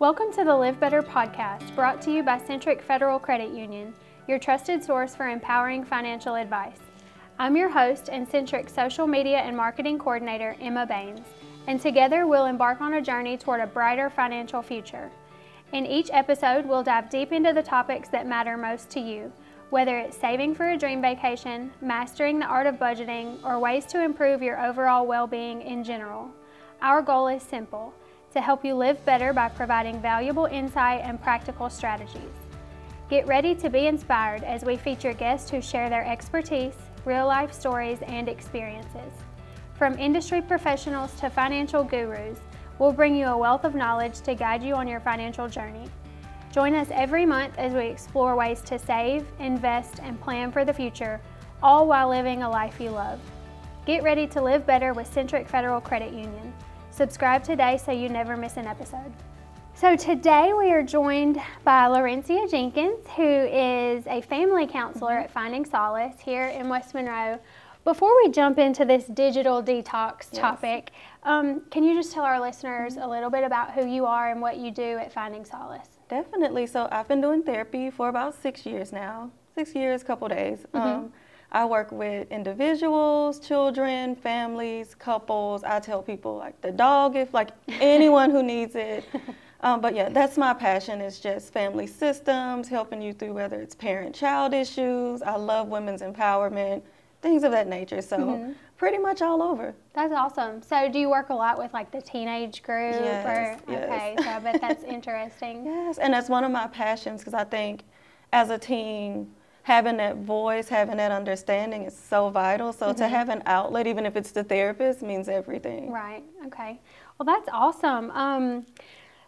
Welcome to the Live Better podcast, brought to you by Centric Federal Credit Union, your trusted source for empowering financial advice. I'm your host and Centric social media and marketing coordinator, Emma Baines, and together we'll embark on a journey toward a brighter financial future. In each episode, we'll dive deep into the topics that matter most to you, whether it's saving for a dream vacation, mastering the art of budgeting, or ways to improve your overall well-being in general. Our goal is simple: to help you live better by providing valuable insight and practical strategies. Get ready to be inspired as we feature guests who share their expertise, real-life stories, and experiences. From industry professionals to financial gurus, we'll bring you a wealth of knowledge to guide you on your financial journey. Join us every month as we explore ways to save, invest, and plan for the future, all while living a life you love. Get ready to live better with Centric Federal Credit Union. Subscribe today so you never miss an episode. So today we are joined by Lawrencia Jenkins, who is a family counselor at Finding Solace here in West Monroe. Before we jump into this digital detox topic, can you just tell our listeners a little bit about who you are and what you do at Finding Solace? Definitely. So I've been doing therapy for about 6 years now. 6 years, couple days. I work with individuals, children, families, couples. I tell people like the dog, if like anyone who needs it. But yeah, that's my passion, is just family systems, helping you through whether it's parent-child issues. I love women's empowerment, things of that nature. So pretty much all over. That's awesome. So do you work a lot with like the teenage group? Yes, Okay, so I bet that's interesting. Yes, and that's one of my passions, because I think as a teen, having that voice, having that understanding is so vital. So to have an outlet, even if it's the therapist, means everything. Right, okay. Well, that's awesome.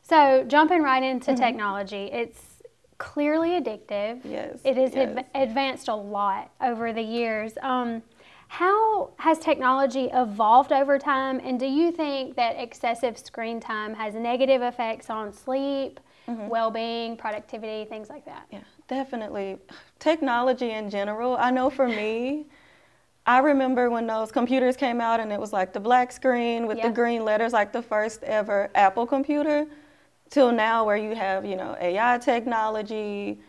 So jumping right into technology, it's clearly addictive. Yes. It has advanced a lot over the years. How has technology evolved over time, and do you think that excessive screen time has negative effects on sleep, well-being, productivity, things like that? Yeah, definitely. Technology in general, I know for me, I remember when those computers came out and it was like the black screen with the green letters, like the first ever Apple computer, till now where you have, you know, AI technology.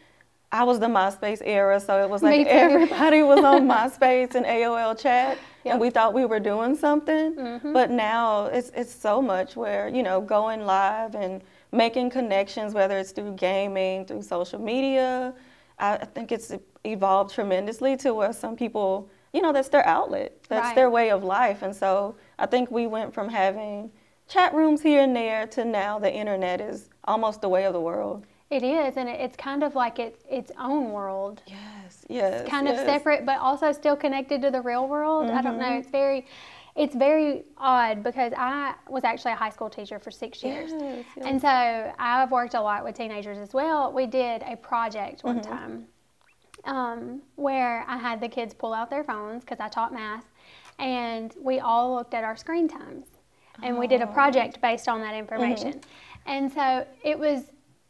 I was the MySpace era, so it was like everybody was on MySpace and AOL chat, and we thought we were doing something. But now it's so much where, you know, going live and making connections, whether it's through gaming, through social media. I think it's evolved tremendously to where some people, you know, that's their outlet. That's their way of life. And so I think we went from having chat rooms here and there to now the internet is almost the way of the world. It is, and it's kind of like its own world. Yes. It's kind of separate, but also still connected to the real world. I don't know. It's very odd, because I was actually a high school teacher for 6 years. And so I've worked a lot with teenagers as well. We did a project one time where I had the kids pull out their phones, because I taught math, and we all looked at our screen times. And we did a project based on that information. And so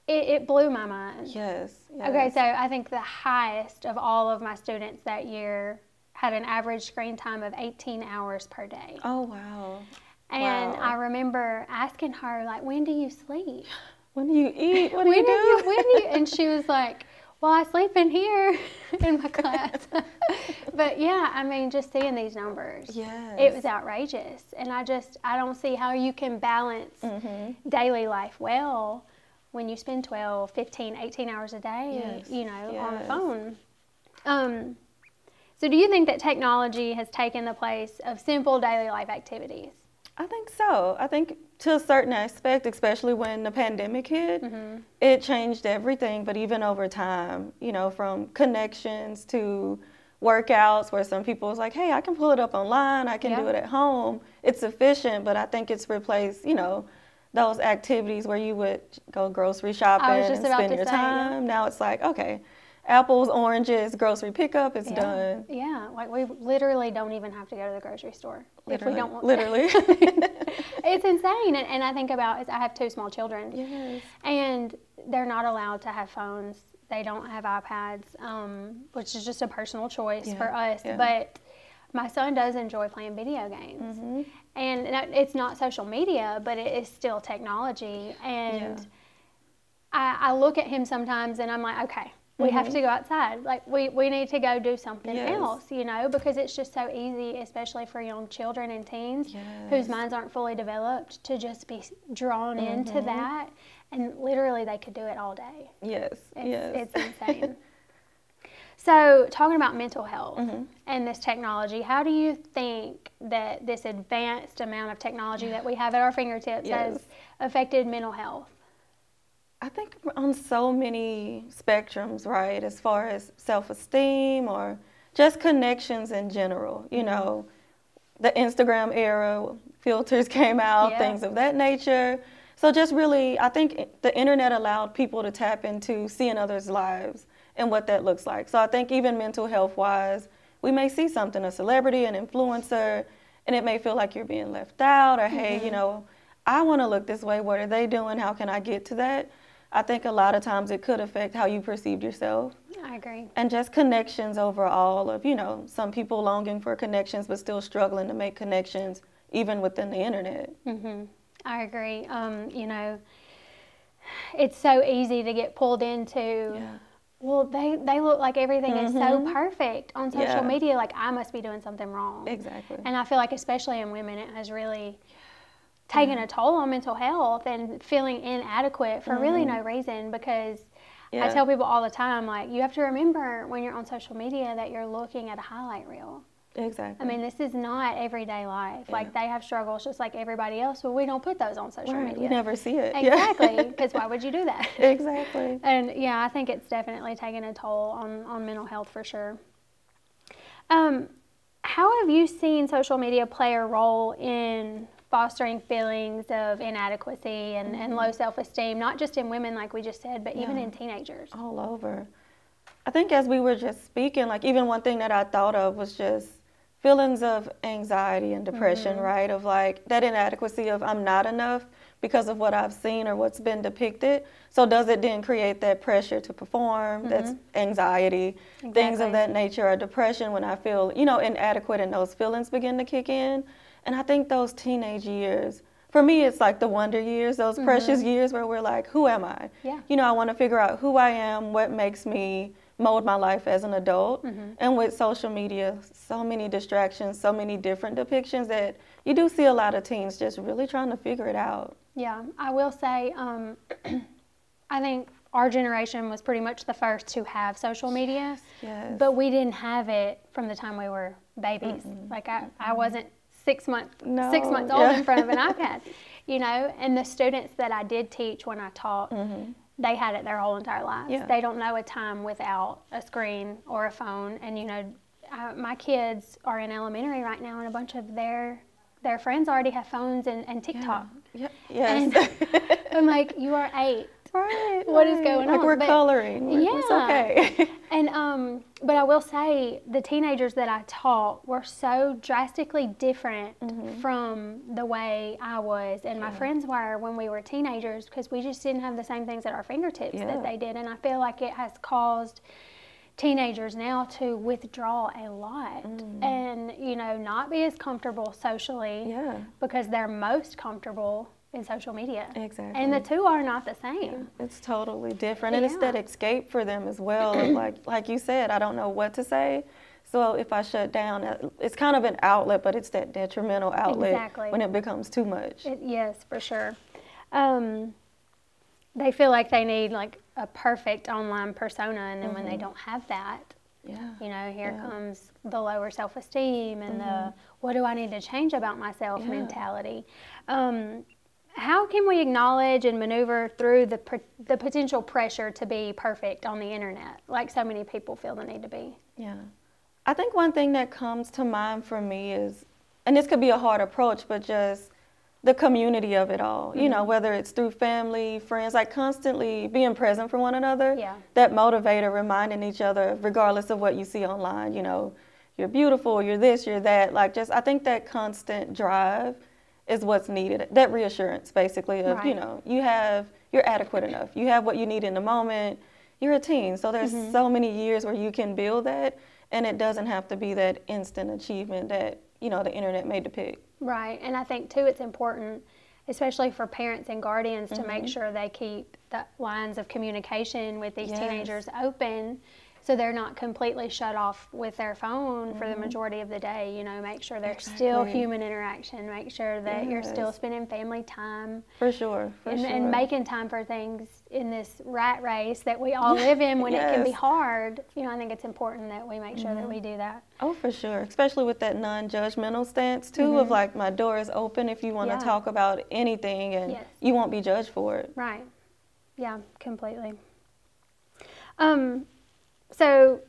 it blew my mind. Yes. Okay, so I think the highest of all of my students that year had an average screen time of 18 hours per day. Oh, wow. And I remember asking her, like, when do you sleep? When do you eat? What do you do? And she was like, well, I sleep in here in my class. But yeah, I mean, just seeing these numbers, it was outrageous. And I don't see how you can balance daily life well when you spend 12, 15, 18 hours a day, you know, on the phone. So do you think that technology has taken the place of simple daily life activities? I think so. I think to a certain aspect, especially when the pandemic hit, it changed everything. But even over time, you know, from connections to workouts, where some people was like, hey, I can pull it up online, I can do it at home. It's efficient, but I think it's replaced, you know, those activities where you would go grocery shopping and spend your time. Now it's like, okay, apples, oranges, grocery pickup, it's done. Yeah, like we literally don't even have to go to the grocery store if we don't want to. Literally. It's insane. And I think about, I have 2 small children, and they're not allowed to have phones. They don't have iPads, which is just a personal choice for us. But my son does enjoy playing video games. And it's not social media, but it is still technology. And I look at him sometimes and I'm like, okay, we have to go outside. Like, we need to go do something else, you know, because it's just so easy, especially for young children and teens whose minds aren't fully developed, to just be drawn into that. And literally, they could do it all day. It's insane. So, talking about mental health and this technology, how do you think that this advanced amount of technology that we have at our fingertips has affected mental health? I think on so many spectrums, right, as far as self-esteem or just connections in general. You know, the Instagram era, filters came out, things of that nature. So just really, I think the internet allowed people to tap into seeing others' lives and what that looks like. So I think even mental health-wise, we may see something, a celebrity, an influencer, and it may feel like you're being left out, or hey, you know, I want to look this way. What are they doing? How can I get to that? I think a lot of times it could affect how you perceived yourself. I agree. And just connections overall of, you know, some people longing for connections but still struggling to make connections even within the internet. I agree. You know, it's so easy to get pulled into, well, they look like everything is so perfect on social media, like I must be doing something wrong. Exactly. And I feel like especially in women, it has really taken a toll on mental health and feeling inadequate for really no reason, because I tell people all the time, like, you have to remember when you're on social media that you're looking at a highlight reel. Exactly. I mean, this is not everyday life. Like, they have struggles just like everybody else, but we don't put those on social media. We never see it. Exactly, because why would you do that? Exactly. And yeah, I think it's definitely taken a toll on mental health for sure. How have you seen social media play a role in fostering feelings of inadequacy and low self-esteem, not just in women like we just said, but even in teenagers? All over. I think as we were just speaking, like even one thing that I thought of was just feelings of anxiety and depression, right? Of like that inadequacy of I'm not enough because of what I've seen or what's been depicted. So does it then create that pressure to perform? That's anxiety, things of that nature, or depression when I feel, you know, inadequate and those feelings begin to kick in. And I think those teenage years, for me, it's like the wonder years, those precious years where we're like, who am I? You know, I want to figure out who I am, what makes me mold my life as an adult. And with social media, so many distractions, so many different depictions that you do see a lot of teens just really trying to figure it out. Yeah, I will say, I think our generation was pretty much the first to have social media, but we didn't have it from the time we were babies. Like I wasn't 6 months old in front of an iPad, you know. And the students that I did teach when I taught, they had it their whole entire lives. They don't know a time without a screen or a phone. And you know, my kids are in elementary right now, and a bunch of their friends already have phones and TikTok. And I'm like, you are 8. Right. What is going on? Like we're coloring. It's okay. And but I will say the teenagers that I taught were so drastically different from the way I was and my friends were when we were teenagers, because we just didn't have the same things at our fingertips that they did. And I feel like it has caused teenagers now to withdraw a lot and, you know, not be as comfortable socially because they're most comfortable in social media. Exactly. And the two are not the same. It's totally different. And it's that escape for them as well. Of like you said, I don't know what to say. So if I shut down, it's kind of an outlet, but it's that detrimental outlet when it becomes too much. Yes, for sure. They feel like they need like a perfect online persona, and then when they don't have that, you know, here comes the lower self-esteem and the what do I need to change about myself mentality. How can we acknowledge and maneuver through the potential pressure to be perfect on the internet, like so many people feel the need to be? I think one thing that comes to mind for me is, and this could be a hard approach, but just the community of it all, you know, whether it's through family, friends, like constantly being present for one another, that motivator, reminding each other, regardless of what you see online, you know, you're beautiful, you're this, you're that, like just, I think that constant drive is what's needed, that reassurance basically of, you know, you're adequate enough, you have what you need in the moment, you're a teen, so there's so many years where you can build that, and it doesn't have to be that instant achievement that, you know, the internet may depict. Right, and I think too it's important especially for parents and guardians, to make sure they keep the lines of communication with these teenagers open, so they're not completely shut off with their phone for the majority of the day. You know, make sure there's still human interaction, make sure that you're still spending family time. For sure, and making time for things in this rat race that we all live in when it can be hard. You know, I think it's important that we make sure that we do that. Oh, for sure, especially with that non-judgmental stance too, of like, my door is open if you want to talk about anything, and you won't be judged for it. Right. Yeah, completely. So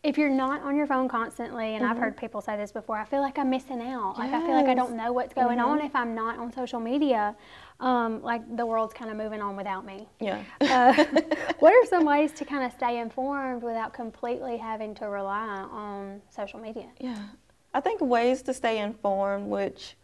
if you're not on your phone constantly, and I've heard people say this before, I feel like I'm missing out. Like, I feel like I don't know what's going on if I'm not on social media. Like, the world's kind of moving on without me. Yeah. What are some ways to kind of stay informed without completely having to rely on social media? Yeah. I think ways to stay informed, which,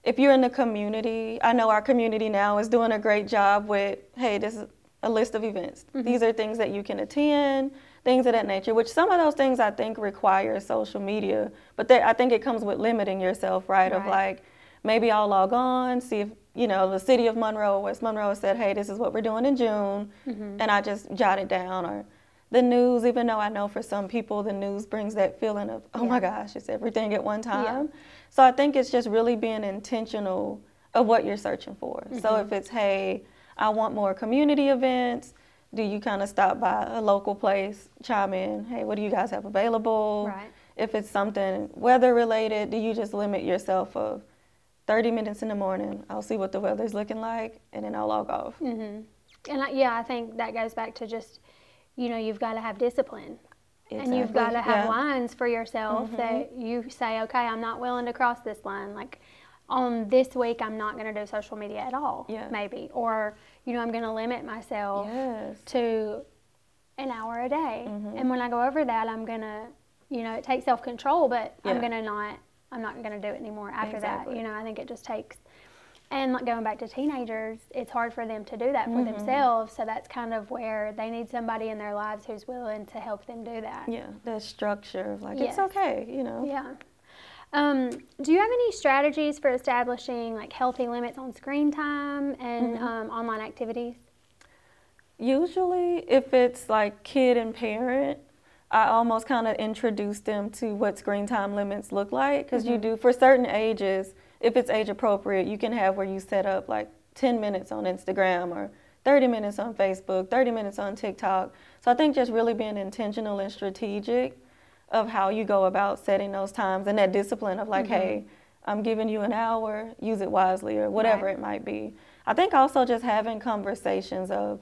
if you're in the community, I know our community now is doing a great job with, hey, this is a list of events. These are things that you can attend, things of that nature, which some of those things I think require social media, but I think it comes with limiting yourself, right? Of like, maybe I'll log on, see if, you know, the city of Monroe, West Monroe said, hey, this is what we're doing in June, and I just jot it down. Or the news, even though I know for some people the news brings that feeling of, oh my gosh, it's everything at one time. So I think it's just really being intentional of what you're searching for. So if it's, hey, I want more community events, do you kind of stop by a local place, chime in, hey, what do you guys have available? Right. If it's something weather related, do you just limit yourself of 30 minutes in the morning, I'll see what the weather's looking like, and then I'll log off. And I think that goes back to just, you know, you've got to have discipline. And you've got to have lines for yourself that you say, okay, I'm not willing to cross this line. Like, on this week, I'm not going to do social media at all, maybe. Or, you know, I'm going to limit myself to an hour a day. And when I go over that, I'm going to, you know, it takes self-control, but I'm not going to do it anymore after that. You know, I think it just takes, and like going back to teenagers, it's hard for them to do that for themselves. So that's kind of where they need somebody in their lives who's willing to help them do that. Yeah, the structure of like, it's okay, you know. Yeah. Do you have any strategies for establishing like healthy limits on screen time and online activities? Usually, if it's like kid and parent, I almost kind of introduce them to what screen time limits look like, because you do, for certain ages, if it's age appropriate, you can have where you set up like 10 minutes on Instagram or 30 minutes on Facebook, 30 minutes on TikTok. So I think just really being intentional and strategic of how you go about setting those times, and that discipline of like, hey, I'm giving you an hour, use it wisely, or whatever it might be. I think also just having conversations of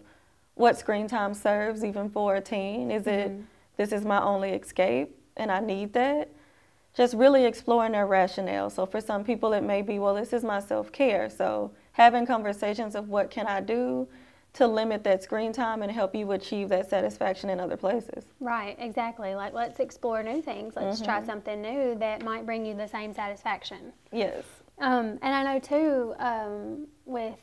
what screen time serves even for a teen. Is it, this is my only escape and I need that? Just really exploring their rationale. So for some people it may be, well, this is my self-care. So having conversations of what can I do to limit that screen time and help you achieve that satisfaction in other places. Right, exactly. Like, let's explore new things. Let's try something new that might bring you the same satisfaction. Yes. And I know too, with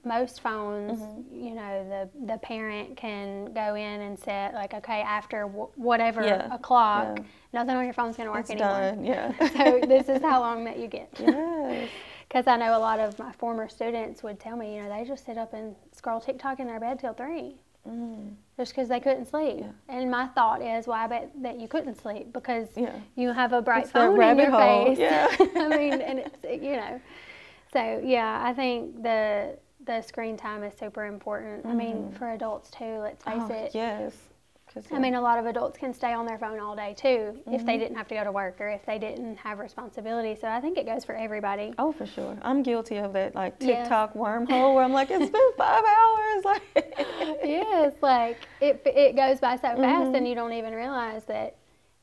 most phones, you know, the parent can go in and set like, okay, after whatever o'clock, nothing on your phone's going to work anymore. Done. So this is how long that you get. Yes. Because I know a lot of my former students would tell me, you know, they just sit up and scroll TikTok in their bed till 3, just because they couldn't sleep. Yeah. And my thought is, well, I bet that you couldn't sleep because you have a bright phone in your face. Yeah. I mean, and it's, you know. So, yeah, I think the screen time is super important. I mean, for adults too, let's face it. Yes. I mean, a lot of adults can stay on their phone all day too if they didn't have to go to work or if they didn't have responsibility. So I think it goes for everybody. Oh, for sure. I'm guilty of that, like TikTok wormhole where I'm like, it's been 5 hours. Like, yes, like it goes by so fast and you don't even realize that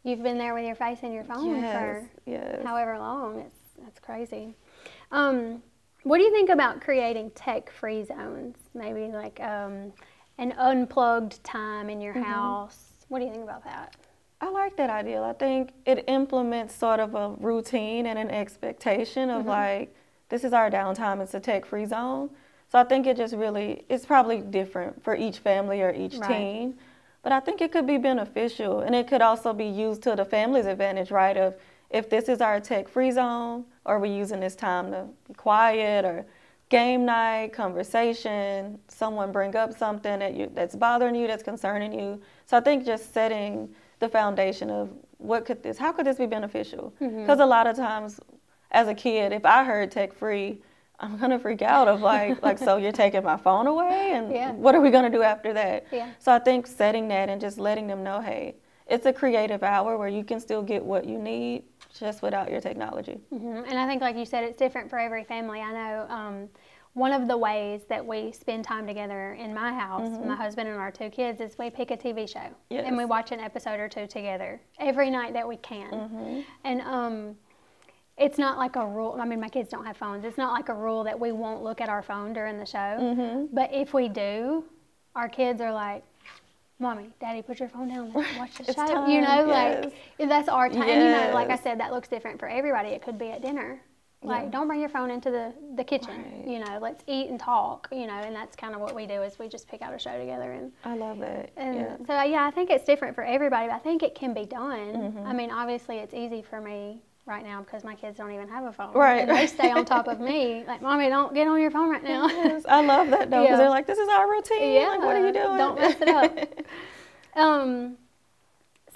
you've been there with your face in your phone for however long. That's crazy. What do you think about creating tech-free zones? Maybe like an unplugged time in your house. What do you think about that? I like that idea. I think it implements sort of a routine and an expectation of like, this is our downtime, it's a tech-free zone. So I think it just really, it's probably different for each family or each teen, but I think it could be beneficial, and it could also be used to the family's advantage, right? Of if this is our tech-free zone, or we're using this time to be quiet or game night, conversation, someone bring up something that's bothering you, that's concerning you. So I think just setting the foundation of how could this be beneficial? Because a lot of times as a kid, if I heard tech-free, I'm going to freak out of like, so you're taking my phone away? And what are we going to do after that? Yeah. So I think setting that and just letting them know, hey, it's a creative hour where you can still get what you need just without your technology. And I think, like you said, it's different for every family. I know one of the ways that we spend time together in my house, my husband and our 2 kids, is we pick a TV show. Yes. And we watch an episode or 2 together every night that we can. And it's not like a rule. I mean, my kids don't have phones. It's not like a rule that we won't look at our phone during the show. But if we do, our kids are like, Mommy, Daddy, put your phone down. Let's watch the show. Time. You know, Yes. like, that's our time. Yes. And, you know, like I said, that looks different for everybody. It could be at dinner. Like, don't bring your phone into the kitchen. Right. You know, let's eat and talk, you know, and that's kind of what we do is we just pick out a show together. And I love that. And so, I think it's different for everybody, but I think it can be done. I mean, obviously, it's easy for me right now because my kids don't even have a phone. Right. And they stay on top of me. Like, Mommy, don't get on your phone right now. Yes, I love that, though, because they're like, this is our routine. Yeah. Like, what are you doing? Don't mess it up.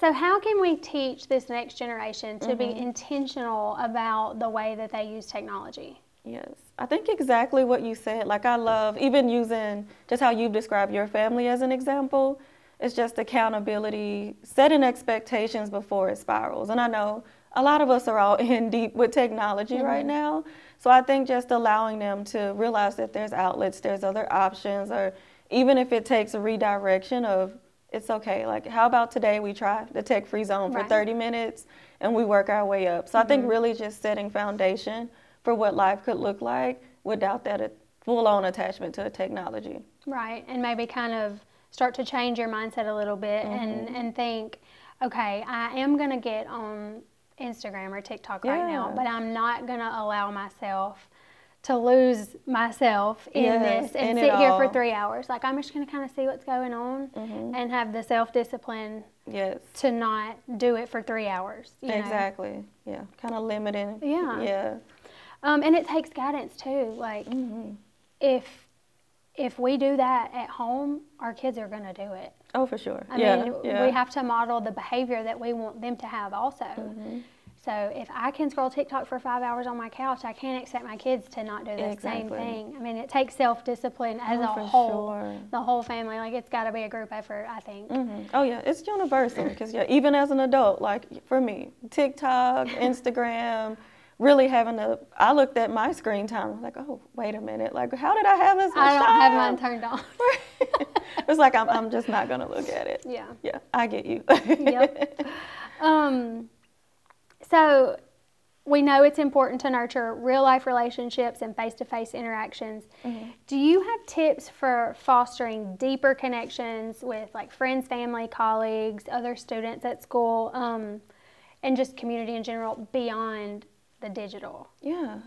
So how can we teach this next generation to be intentional about the way that they use technology? Yes, I think exactly what you said. Like, I love even using just how you've described your family as an example. It's just accountability, setting expectations before it spirals. And I know a lot of us are all in deep with technology right now. So I think just allowing them to realize that there's outlets, there's other options, or even if it takes a redirection of, it's okay. Like, how about today we try the tech-free zone for 30 minutes and we work our way up. So I think really just setting foundation for what life could look like without that full-on attachment to technology. Right, and maybe kind of start to change your mindset a little bit and think, okay, I am going to get on Instagram or TikTok right now, but I'm not going to allow myself to lose myself in this and sit here for 3 hours. Like, I'm just going to kind of see what's going on and have the self-discipline to not do it for 3 hours. You know? Yeah, kind of limiting. And it takes guidance too. Like, if we do that at home, our kids are going to do it. Oh, for sure. I mean, we have to model the behavior that we want them to have also. So if I can scroll TikTok for 5 hours on my couch, I can't expect my kids to not do the same thing. I mean, it takes self-discipline as a whole, the whole family. Like, it's got to be a group effort, I think. Oh, yeah, it's universal because, even as an adult, like for me, TikTok, Instagram, really I looked at my screen time, I was like, oh, wait a minit, like, how did I have this much time? I don't have mine turned on. It's like, I'm just not going to look at it. Yeah, I get you. So we know it's important to nurture real-life relationships and face-to-face interactions. Do you have tips for fostering deeper connections with, like, friends, family, colleagues, other students at school, and just community in general beyond the digital? Yeah.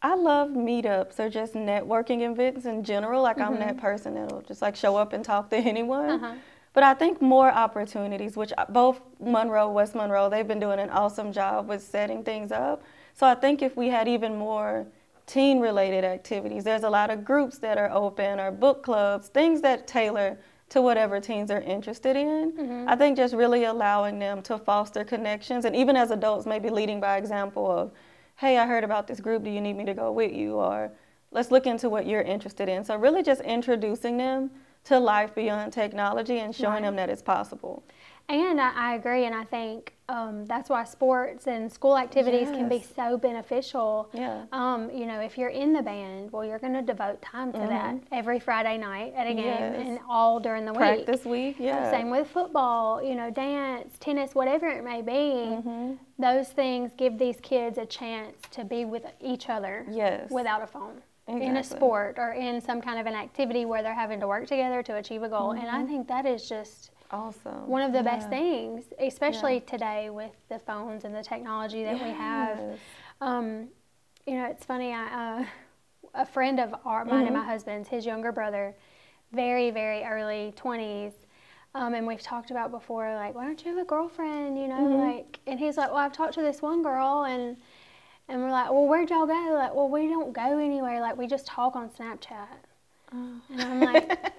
I love meetups or just networking events in general. Like, I'm that person that'll just, like, show up and talk to anyone. But I think more opportunities, which both West Monroe, they've been doing an awesome job with setting things up. So I think if we had even more teen-related activities, there's a lot of groups that are open or book clubs, things that tailor to whatever teens are interested in. I think just really allowing them to foster connections, and even as adults, maybe leading by example of, hey, I heard about this group, do you need me to go with you? Or let's look into what you're interested in. So really just introducing them to life beyond technology and showing them that it's possible. And I agree, and I think that's why sports and school activities can be so beneficial. You know, if you're in the band, well, you're going to devote time to that every Friday night at a game and all during the week. Practice week, Same with football, you know, dance, tennis, whatever it may be. Those things give these kids a chance to be with each other without a phone. In a sport or in some kind of an activity where they're having to work together to achieve a goal. And I think that is just awesome. One of the best things, especially today with the phones and the technology that we have. You know, it's funny, a friend of mine and my husband's, his younger brother, very, very early 20s, and we've talked about before, like, why don't you have a girlfriend, you know, like, and he's like, well, I've talked to this one girl, and And we're like, well, where'd y'all go? Like, well, we don't go anywhere. Like, we just talk on Snapchat. And I'm like,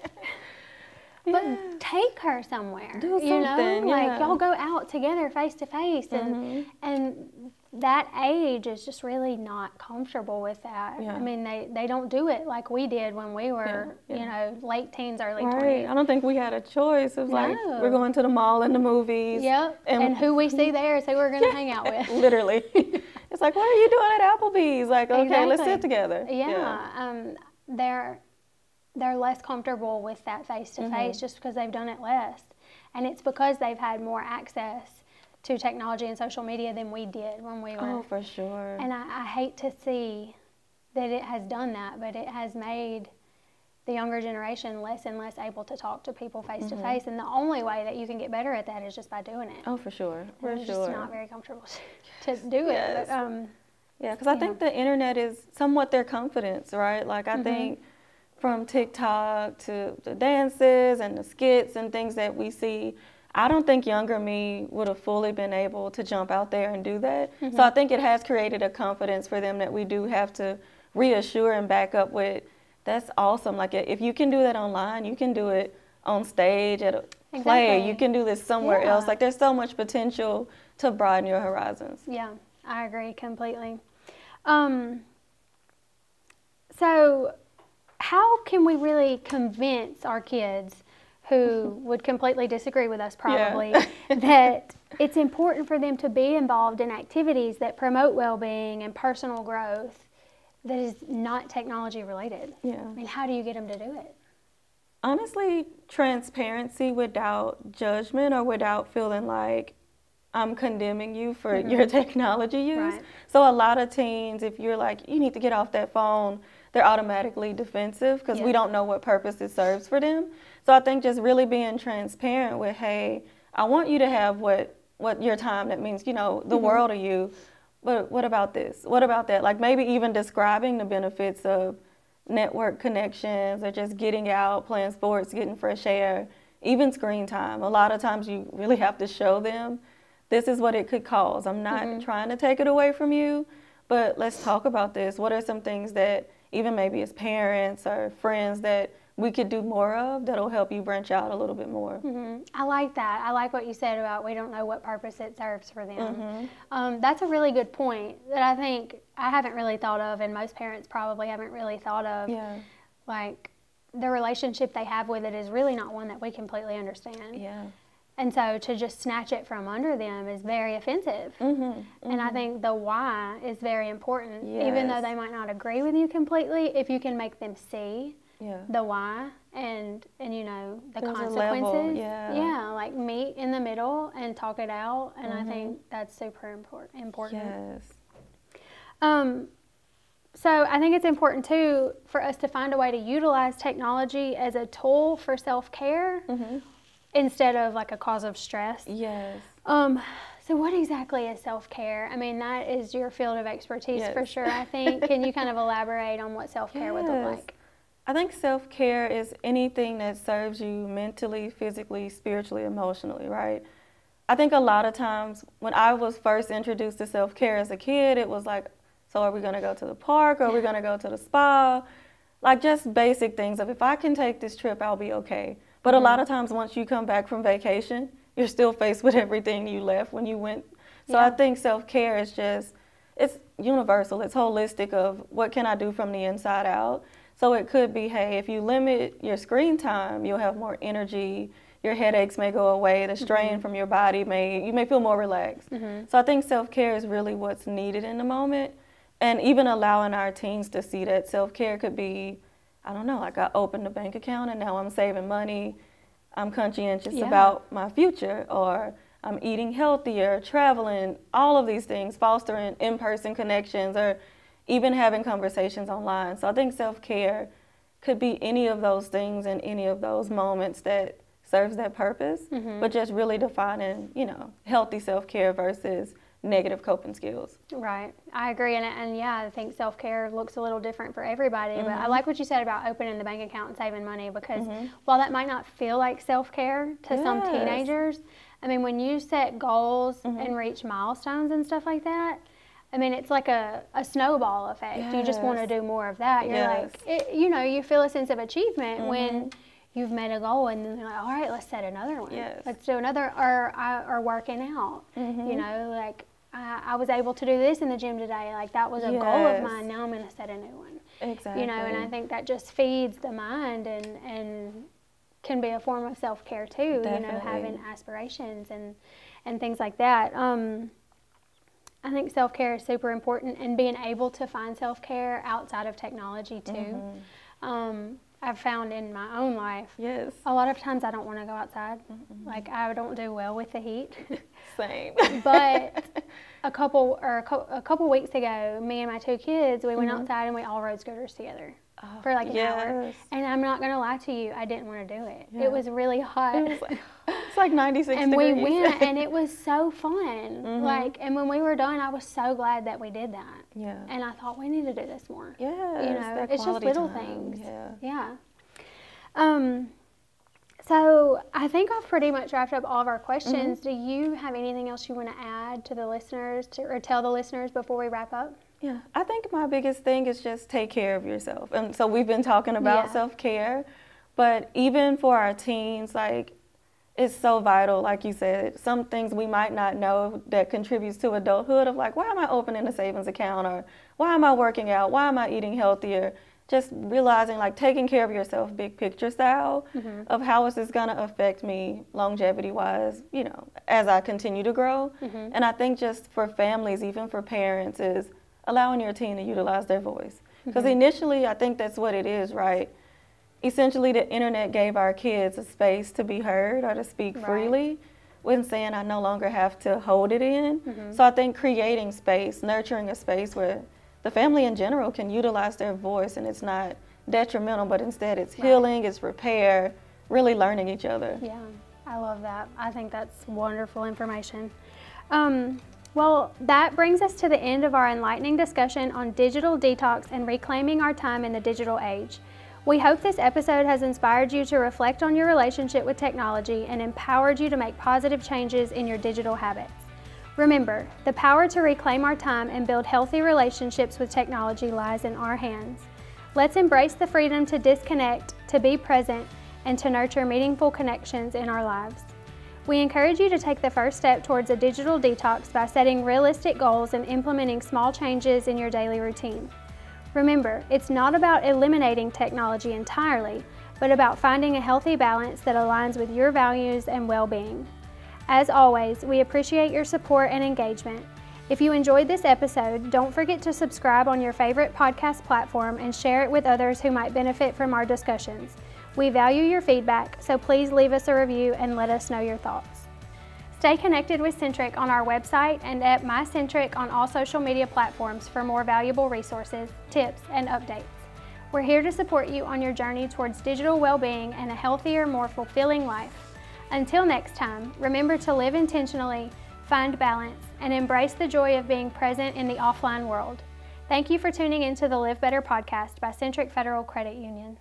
but take her somewhere. Do something, you know, yeah. like y'all go out together face to face, and that age is just really not comfortable with that. Yeah. I mean, they don't do it like we did when we were, you know, late teens, early 20s. I don't think we had a choice. It was like, we're going to the mall and the movies. Yep. And who we see there is who we're going to hang out with. Literally. It's like, what are you doing at Applebee's? Like, okay, let's sit together. They're less comfortable with that face-to-face just because they've done it less. And it's because they've had more access to technology and social media than we did when we were. Oh, for sure. And I hate to see that it has done that, but it has made the younger generation less and less able to talk to people face-to-face. And the only way that you can get better at that is just by doing it. Oh, for sure. It's just not very comfortable to do it. But, yeah, because I think the internet is somewhat their confidence, right? Like, I think from TikTok to the dances and the skits and things that we see, I don't think younger me would have fully been able to jump out there and do that. So I think it has created a confidence for them that we do have to reassure and back up with, that's awesome. Like, if you can do that online, you can do it on stage at a play. You can do this somewhere else. Like, there's so much potential to broaden your horizons. Yeah, I agree completely. So how can we really convince our kids who would completely disagree with us probably that it's important for them to be involved in activities that promote well-being and personal growth that is not technology related? I mean, how do you get them to do it? Honestly, transparency without judgment or without feeling like I'm condemning you for your technology use. So a lot of teens, if you're like, you need to get off that phone, they're automatically defensive because we don't know what purpose it serves for them. So I think just really being transparent with, hey, I want you to have what your time, that means, you know, the world of you, but what about this? What about that? Like, maybe even describing the benefits of network connections or just getting out, playing sports, getting fresh air, even screen time. A lot of times you really have to show them this is what it could cause. I'm not trying to take it away from you, but let's talk about this. What are some things that even maybe as parents or friends that we could do more of that'll help you branch out a little bit more? I like that. I like what you said about we don't know what purpose it serves for them. That's a really good point that I think I haven't really thought of, and most parents probably haven't really thought of. Like, the relationship they have with it is really not one that we completely understand. And so to just snatch it from under them is very offensive. And I think the why is very important. Even though they might not agree with you completely, if you can make them see the why and you know, the consequences. Like meet in the middle and talk it out. And I think that's super important. So I think it's important too for us to find a way to utilize technology as a tool for self-care instead of like a cause of stress. So what exactly is self-care? I mean, that is your field of expertise for sure, I think. Can you kind of elaborate on what self-care would look like? I think self-care is anything that serves you mentally, physically, spiritually, emotionally, right? I think a lot of times when I was first introduced to self-care as a kid, it was like, so are we going to go to the park? Or are we going to go to the spa? Like, just basic things of, if I can take this trip, I'll be okay. But a lot of times once you come back from vacation, you're still faced with everything you left when you went. So I think self-care is just, it's universal. It's holistic of what can I do from the inside out. So it could be, hey, if you limit your screen time, you'll have more energy. Your headaches may go away. The strain from your body you may feel more relaxed. So I think self-care is really what's needed in the moment. And even allowing our teens to see that self-care could be, I don't know, like I opened a bank account and now I'm saving money. I'm conscientious about my future, or I'm eating healthier, traveling, all of these things, fostering in-person connections, or even having conversations online. So I think self-care could be any of those things in any of those moments that serves that purpose, but just really defining, you know, healthy self-care versus negative coping skills. Right. I agree. And yeah, I think self-care looks a little different for everybody. But I like what you said about opening the bank account and saving money, because while that might not feel like self-care to some teenagers, I mean, when you set goals and reach milestones and stuff like that, I mean, it's like a snowball effect. Yes. You just want to do more of that. You're Yes. like, you feel a sense of achievement when you've made a goal, and then you're like, all right, let's set another one. Yes. Let's do another, or working out. Like I was able to do this in the gym today. Like that was a goal of mine. Now I'm going to set a new one. Exactly. And I think that just feeds the mind and can be a form of self-care too. Definitely. Having aspirations and things like that. I think self-care is super important, and being able to find self-care outside of technology too. I've found in my own life, yes, a lot of times I don't want to go outside. Like I don't do well with the heat. Same. But a couple weeks ago, me and my 2 kids, we went outside and we all rode scooters together for like an hour. And I'm not going to lie to you, I didn't want to do it. Yeah. It was really hot. It's like 96 and degrees. We went, and it was so fun. And when we were done, I was so glad that we did that. Yeah. And I thought we need to do this more. Yeah. It's just little time. things. Yeah. So I think I've pretty much wrapped up all of our questions. Do you have anything else you want to add to the listeners or tell the listeners before we wrap up? Yeah, I think my biggest thing is just take care of yourself. And so we've been talking about self-care, but even for our teens, like, it's so vital, like you said. Some things we might not know that contributes to adulthood of like, why am I opening a savings account, or why am I working out, why am I eating healthier? Just realizing, like, taking care of yourself, big picture style, of how is this gonna affect me longevity-wise, as I continue to grow. And I think just for families, even for parents, is allowing your teen to utilize their voice. Because initially, I think that's what it is, right? Essentially, the internet gave our kids a space to be heard or to speak freely, when saying I no longer have to hold it in. So I think creating space, nurturing a space where the family in general can utilize their voice, and it's not detrimental, but instead it's healing, it's repair, really learning each other. Yeah, I love that. I think that's wonderful information. Well, that brings us to the end of our enlightening discussion on digital detox and reclaiming our time in the digital age. We hope this episode has inspired you to reflect on your relationship with technology and empowered you to make positive changes in your digital habits. Remember, the power to reclaim our time and build healthy relationships with technology lies in our hands. Let's embrace the freedom to disconnect, to be present, and to nurture meaningful connections in our lives. We encourage you to take the first step towards a digital detox by setting realistic goals and implementing small changes in your daily routine. Remember, it's not about eliminating technology entirely, but about finding a healthy balance that aligns with your values and well-being. As always, we appreciate your support and engagement. If you enjoyed this episode, don't forget to subscribe on your favorite podcast platform and share it with others who might benefit from our discussions. We value your feedback, so please leave us a review and let us know your thoughts. Stay connected with Centric on our website and at MyCentric on all social media platforms for more valuable resources, tips, and updates. We're here to support you on your journey towards digital well-being and a healthier, more fulfilling life. Until next time, remember to live intentionally, find balance, and embrace the joy of being present in the offline world. Thank you for tuning into the Live Better podcast by Centric Federal Credit Union.